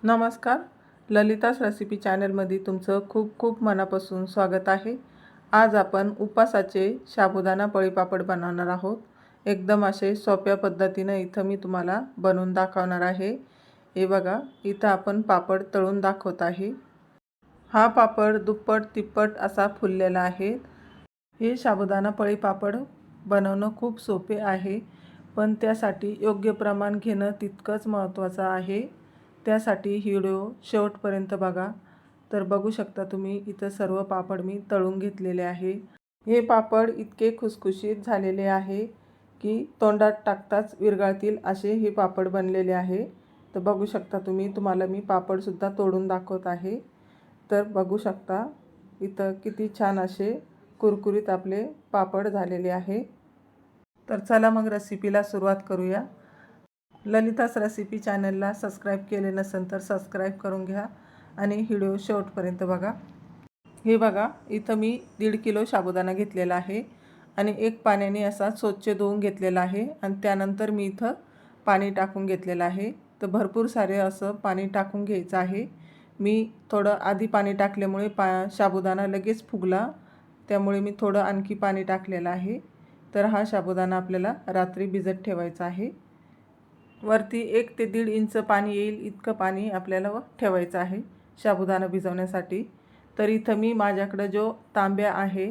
नमस्कार. ललितास रेसिपी चॅनलमध्ये तुमचं खूप खूप मनापासून स्वागत आहे. आज आपण उपासाचे साबुदाणा पळीपापड बनवणार आहोत. एकदम असे सोप्या पद्धतीनं इथं मी तुम्हाला बनवून दाखवणार आहे. हे बघा, इथं आपण पापड तळून दाखवत आहे. हा पापड दुप्पट तिप्पट असा फुललेला आहे. हे साबुदाणा पळीपापड बनवणं खूप सोपे आहे, पण त्यासाठी योग्य प्रमाण घेणं तितकंच महत्त्वाचं आहे. त्यासाठी व्हिडिओ शेवटपर्यंत बघा. तर बघू शकता तुम्ही इथं सर्व पापड मी तळून घेतलेले आहे. हे पापड इतके खुसखुशीत झालेले आहे की तोंडात टाकताच विरघळतील असे हे पापड बनलेले आहे. तर बघू शकता तुम्हाला मी पापडसुद्धा तोडून दाखवत आहे. तर बघू शकता इथं किती छान असे कुरकुरीत आपले पापड झालेले आहे. तर चला मग रेसिपीला सुरुवात करूया. ललितास रेसिपी चॅनलला सबस्क्राईब केले नसेल तर सबस्क्राईब करून घ्या आणि व्हिडिओ शेवटपर्यंत बघा. हे बघा, इथं मी 1.5 किलो साबुदाणा घेतलेला आहे आणि एक पाण्याने असा स्वच्छ धुवून घेतलेला आहे आणि त्यानंतर मी इथं पाणी टाकून घेतलेलं आहे. तर भरपूर सारे असं पाणी टाकून घ्यायचं आहे. मी थोडं आधी पाणी टाकल्यामुळे साबुदाणा लगेच फुगला, त्यामुळे मी थोडं आणखी पाणी टाकलेलं आहे. तर हा साबुदाणा आपल्याला रात्री भिजत ठेवायचा आहे. वरती 1 ते 1.5 इंच पाणी येईल इतकं पाणी आपल्याला ठेवायचं आहे साबुदाणा भिजवण्यासाठी. तर इथं मी माझ्याकडं जो तांब्या आहे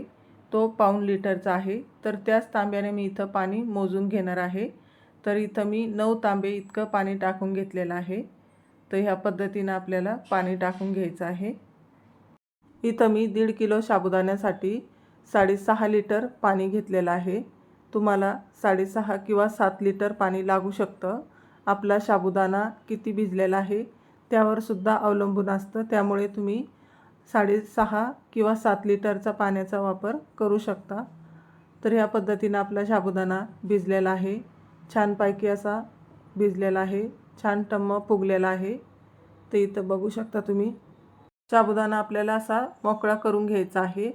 तो 1.5 लिटरचा आहे. तर त्याच तांब्याने मी इथं पाणी मोजून घेणार आहे. तर इथं मी 9 तांबे इतकं पाणी टाकून घेतलेलं आहे. तर ह्या पद्धतीनं आपल्याला पाणी टाकून घ्यायचं आहे. इथं मी 1.5 किलो साबुदाण्यासाठी 6.5 लिटर पाणी घेतलेलं आहे. तुम्हाला 6.5 किंवा 7 लिटर पाणी लागू शकतं. आपला साबुदाणा किती भिजलेला आहे त्यावर सुद्धा अवलंबून असतं. त्यामुळे तुम्ही 6.5 किंवा 7 लिटरचा पाण्याचा वापर करू शकता. तर ह्या पद्धतीनं आपला साबुदाणा भिजलेला आहे. छानपैकी असा भिजलेला आहे, छान टम्म फुगलेला आहे. ते इथं बघू शकता तुम्ही. साबुदाणा आपल्याला असा मोकळा करून घ्यायचा आहे,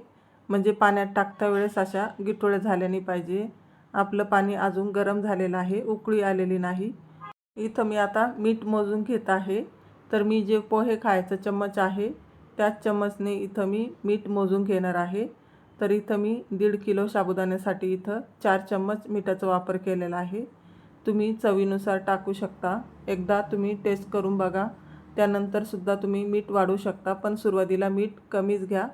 म्हणजे पाण्यात टाकता वेळेस अशा गिठोळ्या झाल्या नाही पाहिजे. आपलं पाणी अजून गरम झालेलं आहे, उकळी आलेली नाही. इथं मी आता मीठ मोजून घेत आहे. तर मी जे पोहे खायचा चम्मच आहे त्याच चम्मचने इथं मी मीठ मोजून घेणार आहे. तर इथं मी 1.5 किलो साबुदाण्यासाठी इथं 4 चम्मच मीठाचा वापर केलेला आहे. तुम्ही चवीनुसार टाकू शकता. एकदा तुम्ही टेस्ट करून बघा, त्यानंतरसुद्धा तुम्ही मीठ वाढवू शकता. पण सुरुवातीला मीठ कमीच घ्या,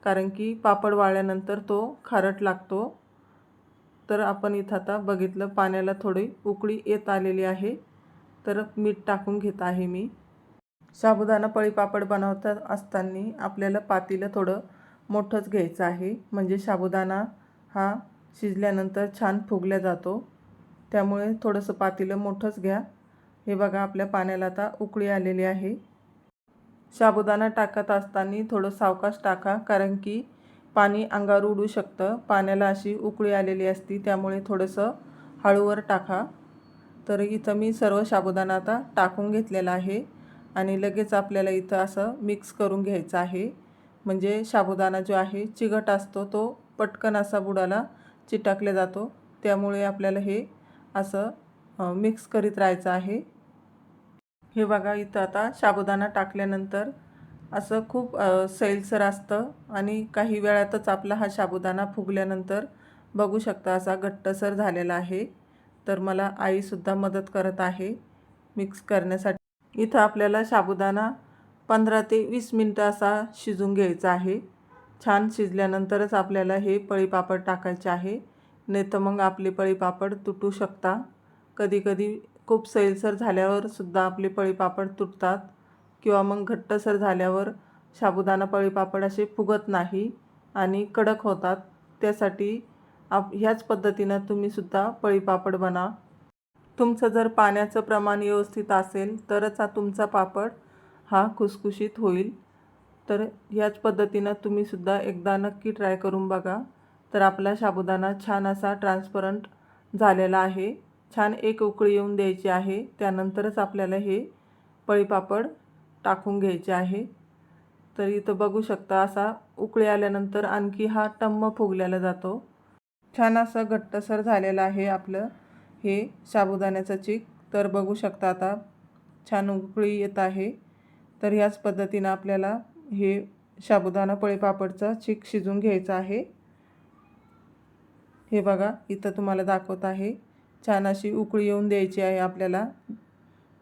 कारण की पापड वाळल्यानंतर तो खारट लागतो. तर आपण इथं आता बघितलं पाण्याला थोडी उकळी येत आलेली आहे. तर मीठ टाकून घेत आहे मी. साबुदाणा पळीपापड बनवत असताना आपल्याला पातेलं थोडं मोठंच घ्यायचं आहे, म्हणजे साबुदाणा हा शिजल्यानंतर छान फुगला जातो. त्यामुळे थोडंसं पातेलं मोठंच घ्या. हे बघा, आपल्या पाण्याला आता उकळी आलेली आहे. साबुदाणा टाकत असताना थोडं सावकाश टाका, कारण की पाणी अंगावर उडू शकतं. पाण्याला अशी उकळी आलेली असती, त्यामुळे थोडंसं हळूवर टाका. तर इथं मी सर्व साबुदाणा आता टाकून घेतलेला आहे आणि लगेच आपल्याला इथं असं मिक्स करून घ्यायचं आहे. म्हणजे साबुदाणा जो आहे चिकट असतो, तो पटकन असा बुडाला चिटकला जातो. त्यामुळे आपल्याला हे असं मिक्स करीत राहायचं आहे. हे बघा, इथं आता साबुदाणा टाकल्यानंतर असं खूप सैलसर असतं आणि काही वेळातच आपला हा साबुदाणा फुगल्यानंतर बघू शकता असा घट्टसर झालेला आहे. तर मला आईसुद्धा मदत करत आहे मिक्स करण्यासाठी. इथं आपल्याला साबुदाणा 15 ते 20 मिनटं असा शिजून घ्यायचा आहे. छान शिजल्यानंतरच आपल्याला हे पळीपापड टाकायचे आहे, नाही तर मग आपले पळीपापड तुटू शकता. कधीकधी खूप सैलसर झाल्यावर सुद्धा आपले पळीपापड तुटतात, किंवा मग घट्टसर झाल्यावर साबुदाणा पळीपापड असे फुगत नाही आणि कडक होतात. त्यासाठी ह्याच पद्धतीनं तुम्हीसुद्धा पळीपापड बनवा. तुमचं जर पाण्याचं प्रमाण व्यवस्थित असेल तरच तुमचा पापड हा खुसखुशीत होईल. तर ह्याच पद्धतीनं तुम्हीसुद्धा एकदा नक्की ट्राय करून बघा. तर आपला साबुदाणा छान असा ट्रान्सपरंट झालेला आहे. छान एक उकळी येऊन द्यायची आहे, त्यानंतरच आपल्याला हे पळीपापड टाकून घ्यायचे आहे. तर इथं बघू शकता असा उकळी आल्यानंतर आणखी हा टम्म फुगलेला जातो. छान असं घट्टसर झालेलं आहे आपलं हे साबुदाण्याचं चीक. तर बघू शकता आता छान उकळी येत आहे. तर ह्याच पद्धतीनं आपल्याला हे साबुदाणा पळी पापडचा चिक शिजून घ्यायचा आहे। हे बघा इथं तुम्हाला दाखवत आहे। छान अशी उकळी येऊन द्यायची आहे आपल्याला।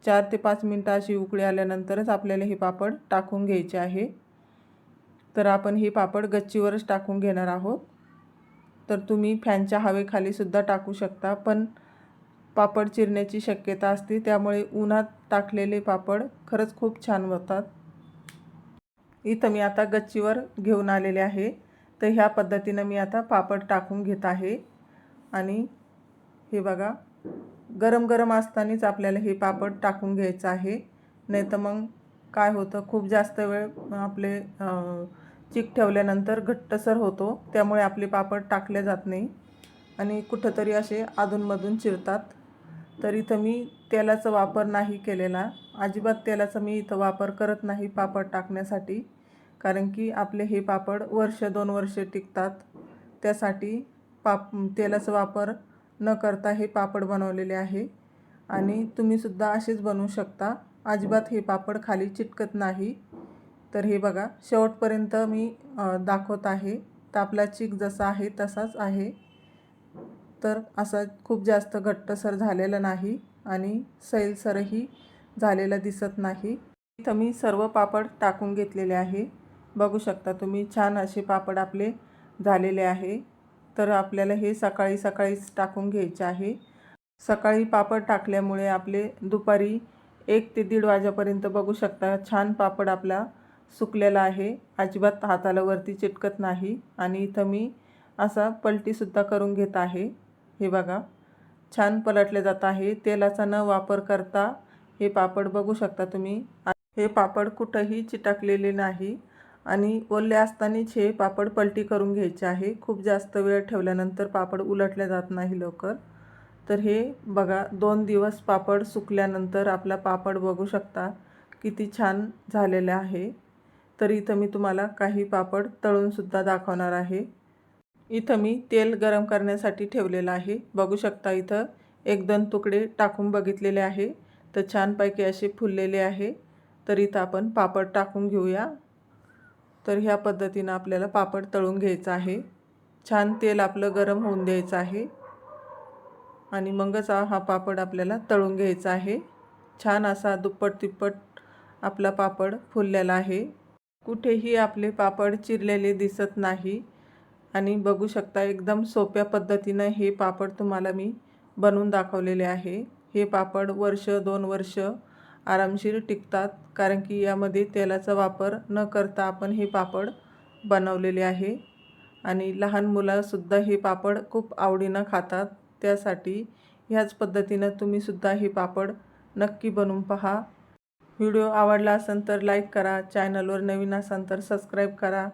4 ते 5 मिनिटं अशी उकळी आल्यानंतरच आपल्याला हे पापड टाकून घ्यायचे आहे। तर आपण हे पापड गच्चीवरच टाकून घेणार आहोत। तर तुम्ही फॅनच्या हवेखाली सुद्धा टाकू शकता, पण पापड चिरण्याची शक्यता असते, त्यामुळे उन्हात टाकलेले पापड खरंच खूप छान होतात। इथं मी आता गच्चीवर घेऊन आलेले आहे। तर ह्या पद्धतीनं मी आता पापड टाकून घेत आहे। आणि हे बघा गरम गरम असतानाच आपल्याला हे पापड टाकून घ्यायचं आहे, नाही तर मग काय होतं खूप जास्त वेळ आपले चिक ठेवल्यानंतर घट्टसर होतो, त्यामुळे आपले पापड टाकले जात नाही आणि कुठंतरी असे अधूनमधून चिरतात। तर इथं मी तेलाचा वापर नाही केलेला, अजिबात तेलाचा मी इथं वापर करत नाही पापड टाकण्यासाठी, कारण की आपले हे पापड वर्ष 2 वर्ष टिकतात। त्यासाठी तेलाचा वापर न करता हे पापड बनवलेले आहे। आणि तुम्हीसुद्धा असेच बनवू शकता, अजिबात हे पापड खाली चिटकत नाही। तर हे बघा शेवटपर्यंत मी दाखवत आहे। तर आपला चिक जसा आहे तसाच आहे, तर असा खूप जास्त घट्टसर झालेला नाही आणि सैलसरही झालेला दिसत नाही। इथं मी सर्व पापड टाकून घेतलेले आहे। बघू शकता तुम्ही छान असे पापड आपले झालेले आहे। तर आपल्याला हे सकाळी सकाळीच टाकून घ्यायचे आहे। सकाळी पापड टाकल्यामुळे आपले दुपारी 1 ते 1:30 वाजेपर्यंत बघू शकता छान पापड आपला सुकलेला आहे, अजिबात हाताला वरती चिटकत नाही। आणि इथं मी असा पलटीसुद्धा करून घेत आहे। हे बघा छान पलटले जात आहे, तेलाचा न वापर करता हे पापड बघू शकता तुम्ही। हे पापड कुठंही चिटकलेले नाही आणि ओले असतानाच हे पापड पलटी करून घ्यायचे आहे। खूप जास्त वेळ ठेवल्यानंतर पापड उलटले जात नाही लवकर। तर हे बघा 2 दिवस पापड सुकल्यानंतर आपला पापड बघू शकता किती छान झालेला आहे। तर इथं मी तुम्हाला काही पापड तळून सुद्धा दाखवणार आहे। इथं मी तेल गरम करण्यासाठी ठेवलेलं आहे। बघू शकता इथं 1-2 तुकडे टाकून बघितलेले आहे, तर छानपैकी असे फुललेले आहे। तर इथं आपण पापड टाकून घेऊया। तर ह्या पद्धतीनं आपल्याला पापड तळून घ्यायचं आहे। छान तेल आपलं गरम होऊन द्यायचं आहे आणि मगच हा पापड आपल्याला तळून घ्यायचा आहे। छान असा दुप्पट तिप्पट आपला पापड फुललेला आहे, कुठेही आपले पापड चिरलेले दिसत नाही। आणि बघू शकता एकदम सोप्या पद्धतीनं हे पापड तुम्हाला मी बनवून दाखवलेले आहे। हे पापड वर्ष 2 वर्ष आरामशीर टिकतात, कारण की यामध्ये तेलाचा वापर न करता आपण हे पापड बनवलेले आहे। आणि लहान मुलंसुद्धा हे पापड खूप आवडीनं खातात, त्यासाठी ह्याच पद्धतीनं तुम्हीसुद्धा हे पापड नक्की बनवून पहा। व्हिडिओ आवडला असेल तर लाईक करा, चॅनलवर नवीन असाल तर सबस्क्राईब करा।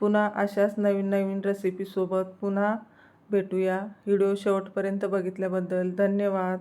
पुन्हा अशाच नवीन नवीन रेसिपीसोबत पुन्हा भेटूया। व्हिडिओ शेवटपर्यंत बघितल्याबद्दल धन्यवाद।